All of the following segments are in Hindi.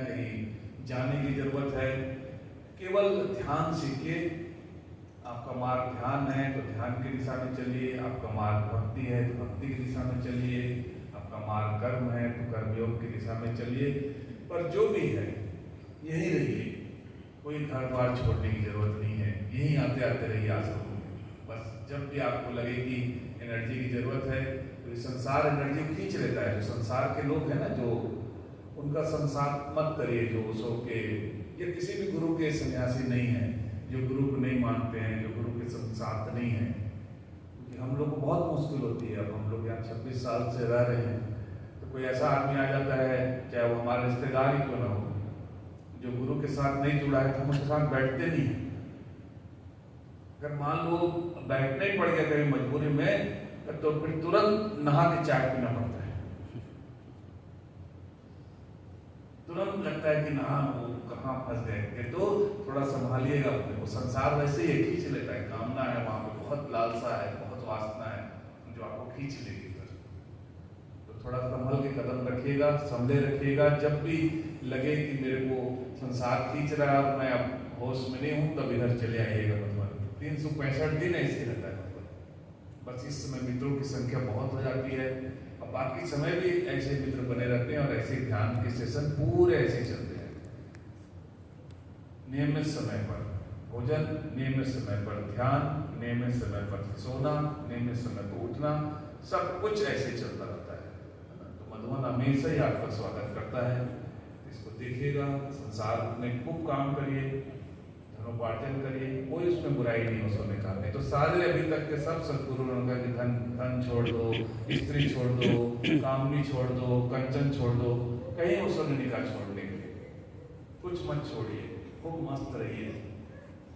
कहीं जाने की जरूरत है। केवल ध्यान सीखिए। आपका मार्ग ध्यान है तो ध्यान की दिशा में चलिए, आपका मार्ग भक्ति है तो भक्ति की दिशा में चलिए, आपका मार्ग कर्म है तो कर्मयोग की दिशा में चलिए। पर जो भी है यही रहिए, कोई घर द्वार छोड़ने की जरूरत नहीं है, यहीं आते आते रहिए आश्रम में। बस जब भी आपको लगे कि एनर्जी की जरूरत है तो ये संसार एनर्जी खींच लेता है। जो संसार के लोग हैं ना, जो उनका संसार मत करिए। जो सो के ये किसी भी गुरु के सन्यासी नहीं है, जो गुरु को नहीं मानते हैं, जो गुरु के संसार नहीं है। क्योंकि हम लोग को बहुत मुश्किल होती है। अब हम लोग यहाँ 26 साल से रह रहे हैं, तो कोई ऐसा आदमी आ जाता है, चाहे वो हमारे रिश्तेदार ही क्यों ना हो, जो गुरु के साथ नहीं जुड़ा है, तो हम उसके साथ बैठते नहीं है। अगर मान लो बैठना ही पड़ गया कभी मजबूरी में, तो फिर तुरंत नहा के चाय पीना पड़ता है। तुरंत लगता है कि नहा वो कहाँ फंस गए। तो थोड़ा संभालिएगा अपने। वो संसार वैसे ही खींच लेता है। कामना है वहां पे, बहुत लालसा है, बहुत वासना है जो आपको खींच लेगी। तो थोड़ा संभल के कदम रखिएगा, संभले रखिएगा। जब भी लगे कि मेरे को संसार खींच रहा है और मैं अब होश में नहीं हूँ, तब इधर चले आइएगा। मतलब 365 दिन ऐसे रहता है। बस इस समय मित्रों की संख्या बहुत हो जाती है, और बाकी समय भी ऐसे मित्र बने रहते हैं, और ऐसे ध्यान के सेशन पूरे ऐसे चलते हैं। नियमित समय पर भोजन, नियमित समय पर ध्यान, नियमित समय पर सोना, नियमित समय पर उठना, सब कुछ ऐसे चलता रहता है। तो मधुबन हमेशा ही आपका स्वागत करता है। इसको देखिएगा। संसार में खूब काम करिए, धनोपार्जन करिए, कोई उसमें बुराई नहीं हो सोने का। नहीं तो सारे अभी तक के सब सदगुरु उनका कि धन छोड़ दो, स्त्री छोड़ दो, कामनी छोड़ दो, कंचन छोड़ दो, कहीं वो सोने का छोड़ने के लिए कुछ मत छोड़िए। खूब मस्त रहिए,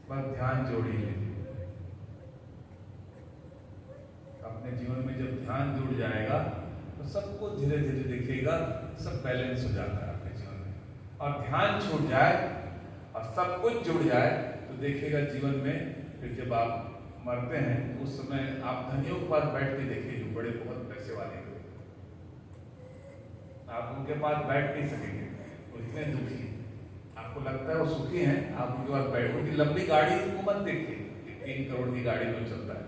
बस ध्यान जोड़िए। अपने जीवन में जब ध्यान जुड़ जाएगा तो सबको धीरे धीरे दिखेगा, सब बैलेंस हो जाता है आपके जीवन में। और ध्यान छूट जाए और सब कुछ जुड़ जाए तो देखिएगा जीवन में, फिर जब आप मरते हैं उस समय आप धनियों के पास बैठ के देखिए, जो बड़े बहुत पैसे वाले हैं, आप उनके पास बैठ नहीं सकेंगे, वो इतने दुखी। आपको लगता है वो सुखी हैं, आप उनके पास बैठ, उनकी लंबी गाड़ी को मत देखिए, 3 करोड़ की गाड़ी में चलता है,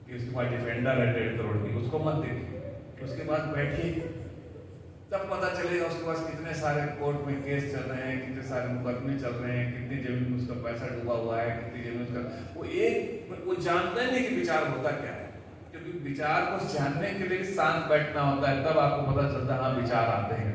कि उसके पास डिफेंडर है 1.5 करोड़ की, उसको मत देखिए। उसके पास बैठिए, तब पता चलेगा उसके पास कितने सारे कोर्ट में केस चल रहे हैं, कितने सारे मुकदमे चल रहे हैं, कितनी जमीन में उसका पैसा डूबा हुआ है, कितनी जमीन उसका। वो जानता नहीं कि विचार होता क्या है, क्योंकि विचार को जानने के लिए शांत बैठना होता है, तब आपको पता चलता है हाँ विचार आते हैं।